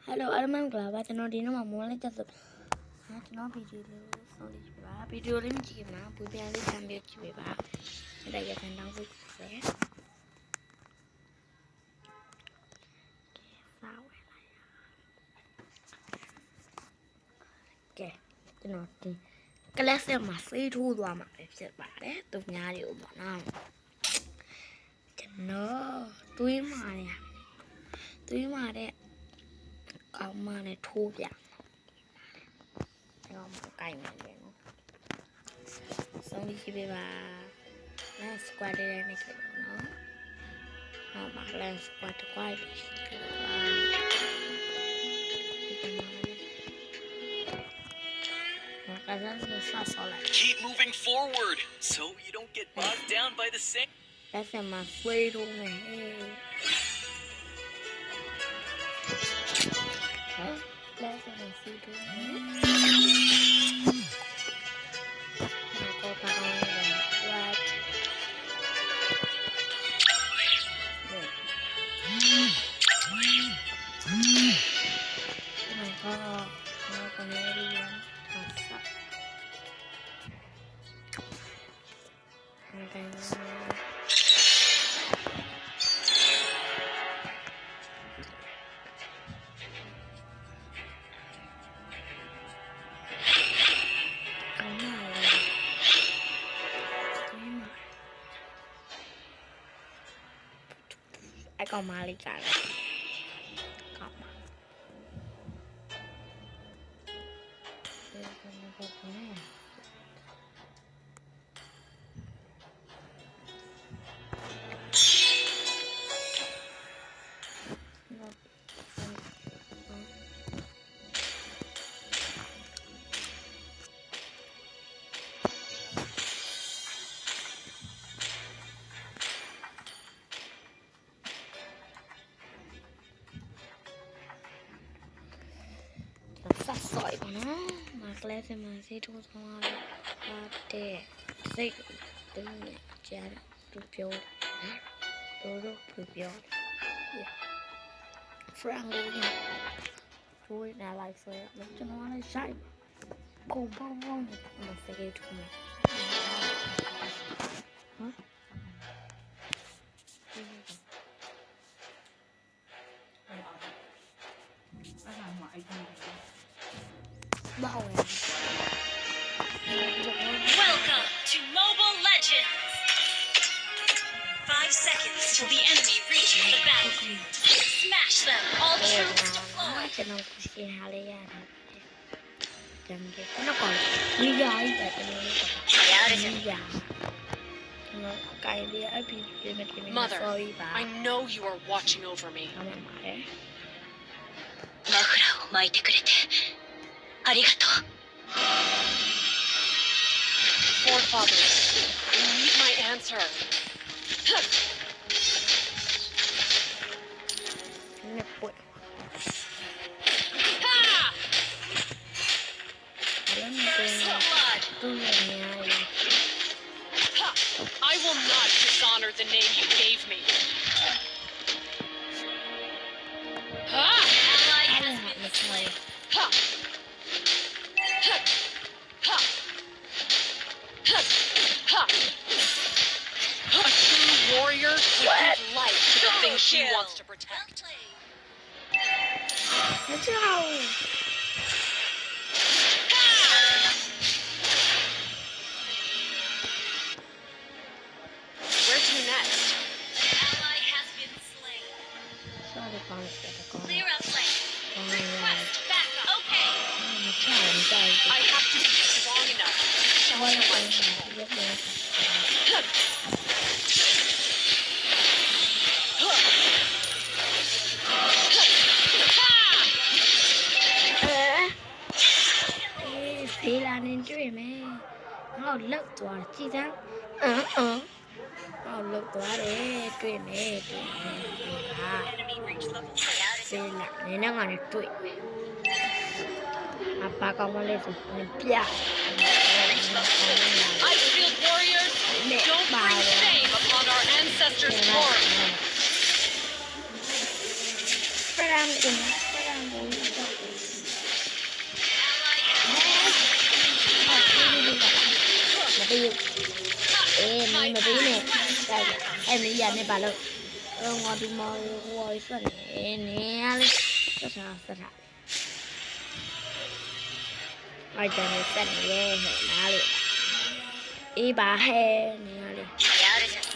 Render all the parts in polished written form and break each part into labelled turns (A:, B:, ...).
A: Hello အားလုံးကလာပါကျွန်တော်ဒီနေ့မှာမွန်းလေးချက်ဆိုကျွန်တော်ဗီဒီယိုလေးဆုံးလေးပြပါဗီဒီယိုလေးမကြည့်ခင်မှာပူပြန်လေးခံပြီးကြည့်ပေးပါအဲ့ဒါရခံတောင်းဖို့ပဲစားဝယ်လာရကဲကျွန်တော်ဒီကလပ်ဆက်မှာစေးထိုးသွားမှာပဲဖြစ်ပါတယ်သူများတွေကိုပေါ့နော်ကျွန်တော်တွေးမှာတဲ့ကောင်းမနဲ့ထိုးပြ။တော့မကိုင်နိုင်ဘူးနော်။ဆုံးလေးကြည့်ပေးပါ။လမ်းစကွာလေးနဲ့ကြည့်ပါနော်။ဟောမှာလမ်းစကွာတစ်ခွိုက်ရှိတယ်ပါ။
B: Keep moving forward so you don't get bogged down by the sink.
A: That's my favorite one. That's my favorite one. Go back on the right. Oh my god. Now I'm ready. I got Molly got it. Got my. Phát sỏi của nó mà lên thì mà sẽ thu thong để dây từ nhà review Frank luôn tôi là lại phải lấy cho nó lại sai cùng phong phong mà phải gây thù này hả
C: Welcome to Mobile Legends! 5 seconds till the enemy reaches the battlefield. Smash them! All troops deployed!
A: Cho nó sẽ hạ lấy ra nó còn lý do ấy tại cho nó nó cài đi ở bên mình
D: Mother, I know you are watching over me. Forefathers, I need my answer. I will not dishonor the name you gave me.
C: Ally has been slain.
D: A true warrior would give life to the thing she wants to protect.
A: Let's go.
D: Where to next?
C: Ally has been slain. Clear up lane. Request backup. Okay.
D: I have to be strong enough to shelter my people.
A: Thế là nên chơi mẹ nó lợt tỏa chi ra nó lợt tỏa để chơi mẹ thế là nên nó ngon tuổi apa kamu lihat pia
D: I feel warriors don't bring shame upon our ancestors' glory.
A: perang ini အဲ့ဒီရနေပါလို့ငါဒီမော်ဟိုဆက်နေရလေဆက်ထားအဲ့ဒါနဲ့ဆက်နေရဲ့ဟဲ့နားလေအေးပါဟဲ့နေရလေ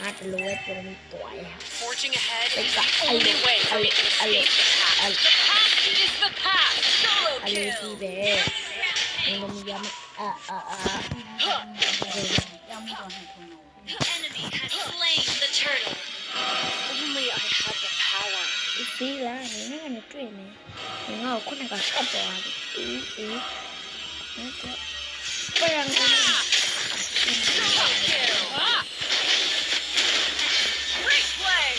A: ငါတလူရဲ့တုံးတွားရ
D: Forging ahead is
A: Like
D: the only way for me to escape the past. The past is the past. Solo
A: အလေးကြီး
D: kill.
A: ပဲငါမရမ
C: Enemy has slain the turtle.
D: Only I had the power.
A: ဒီလားနင်းကနေတွေ့နေငါ့ကိုခုနကဆက်ပေါ်လာတယ်အေးဟုတ်ကဲ့ပြန်ကုန်
D: Solo kill. Replay.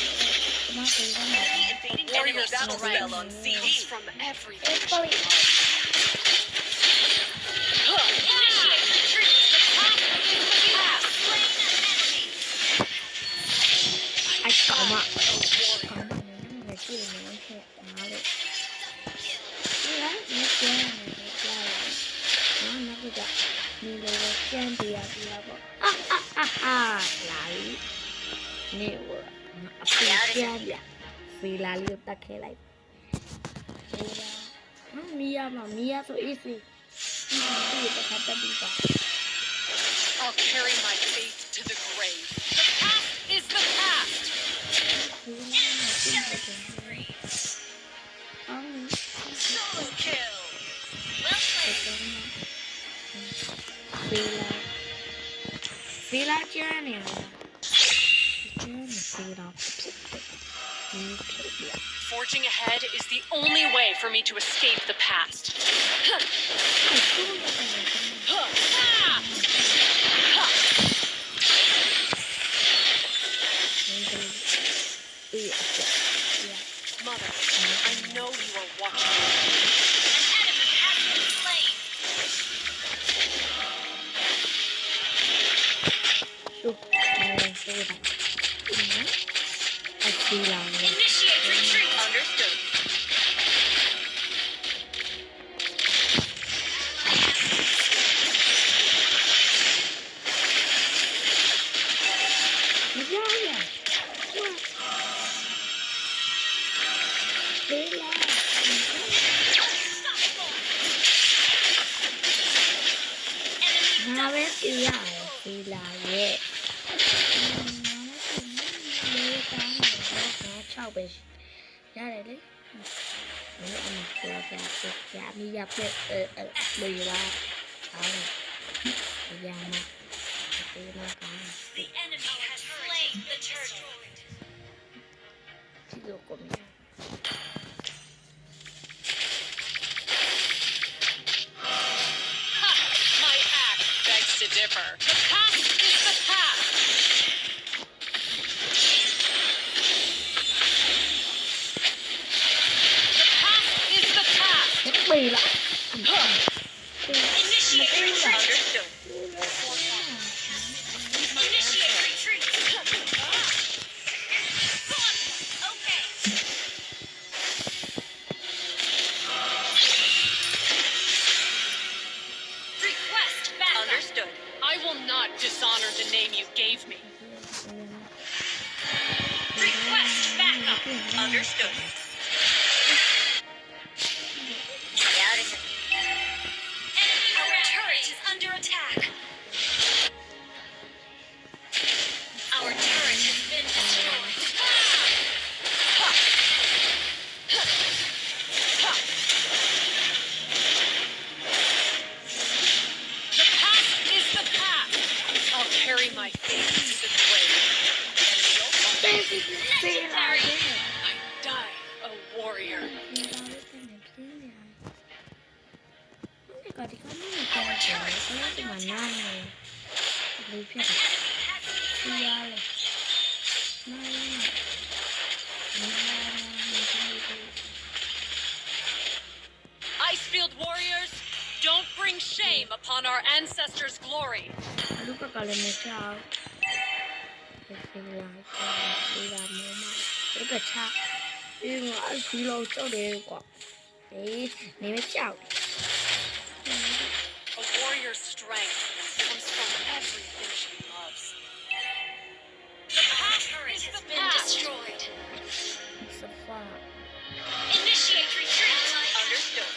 A: မပြေတော့
C: Enemy invading
D: Warrior
C: enemy
D: battle
C: strength.
D: spell on CD from everything.
A: Sorry.
C: Initiate retreat. You have slain an enemy.
A: အကောင်မနေကြည့်နေဟဲ့ဒါလေဒီလားမကျန်နေကြာလာနောက်ကြနေလို့ကျန်ပြရပြပေါ့လာနေဝအပူကျန်ပြဖီလာလေးကိုတက်ခဲလိုက်မီယာဆို easy ဒီတက်ခတ်တက်ပြီးပါ
D: I'll carry my faith to the grave. The past is the past. Solo kill.
C: Well played.
A: ဖီလာကျန်နေလားကျန်နေဖီလာဖြစ်ပြ
D: Forging ahead is the only way for me to escape the past. Mother, I know you are watching me.
C: An enemy has been slain.
A: ဖီလာ
C: Initiate retreat.
D: Understood.
A: မရရဖီလာ
C: Enemy
A: ငါပဲပြရဖီလာရဲ့6ပဲရတယ်လေဒီအမပြောပြမီရပြလေလာအားရမဒီမှာက
C: The enemy has slain the turtle.
A: ဒီလိုကိုမြင်
D: My act begs to differ. The past is the past. The past is the past.
A: ปีละ
C: Initiate retreat.
D: Understood.
C: Initiate retreat. Okay. Request backup.
D: Understood. I will not dishonor the name you gave me.
C: Request backup.
D: Understood.
C: Our turret is under attack. Our turret has been destroyed.
D: The past is the past. I'll carry my faith to the grave.
C: Legendary.
D: I die a warrior.
A: ก็ที่เขาไม่มีการเฉยเขาจะมานั่งเลยดูเพียงเสียเลยไม่
D: Icefield warriors, don't bring shame upon our ancestors' glory.
A: ลูกก็เลยไม่ชอบเป็นสีลายสีดำมากแล้วก็ชา因为俺洗了这里光，哎，你们叫。
D: A warrior's strength comes from everything she loves.
C: The turret has been destroyed.
A: စဖာ
C: Initiate retreat.
D: Understood.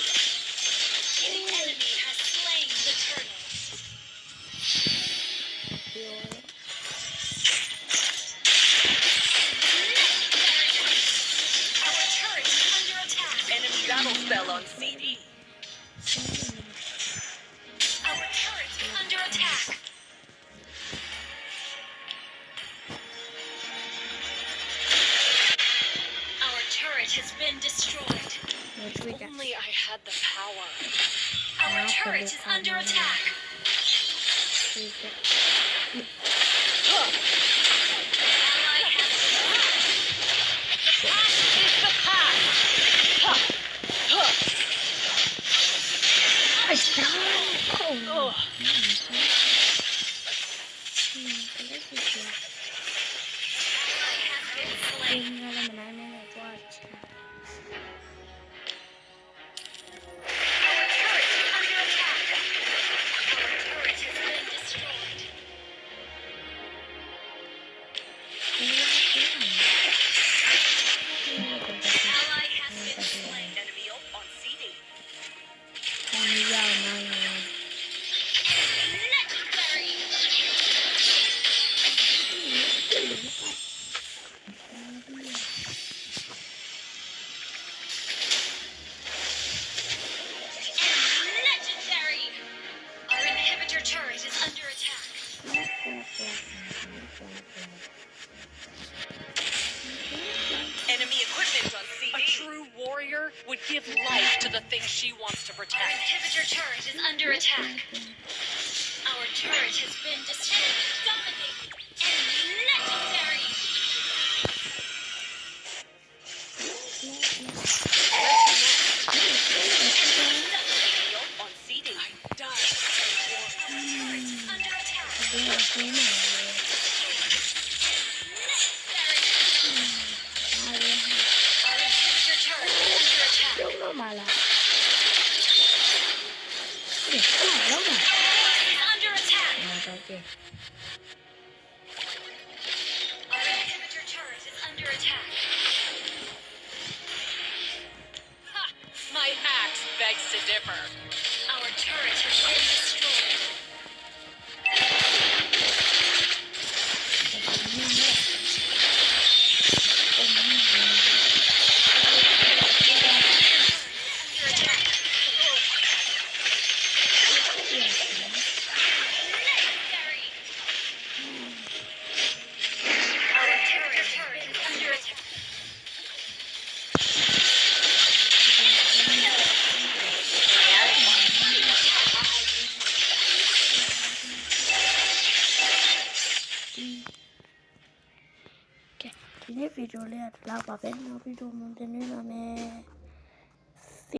D: The enemy has slain the turtle.
C: Our turret is under attack.
D: Enemy battle spell on CD.
C: Our turret is under attack. Our turret has been destroyed.
D: Only I had the power.
C: Our turret is under attack. Ally has
D: Is the path. Ugh.
C: been slain.
A: Our turret
C: is under attack. Our turret has been destroyed. Ally has been slain.
D: Enemy up on CD.
C: Legendary. Legendary. Our inhibitor turret is under attack.
D: Enemy equipment on CD. A true warrior would give life to the thing she wants to
C: Our
D: protect.
C: inhibitor turret is under attack. Our turret has been destroyed. Dominating. Enemy legendary.
D: Enemy up on CD. I died.
C: Turret is under attack. Legendary. Our inhibitor turret is under attack.
A: လုံးတော့မလားဒီလုံးမ
C: Is under attack.
A: တော့ကဲ
C: Our inhibitor turret is under attack.
D: Ha! My axe begs to differ.
C: Our turret has been destroyed. Under attack. Legendary. Our turret is under attack.
A: Okay, ဒီနေ့ဗီဒီယိုလေးကဒီလောက်ပါပဲနောက်ဗီဒီယိုမှာပြန်တွေ့ပါမယ်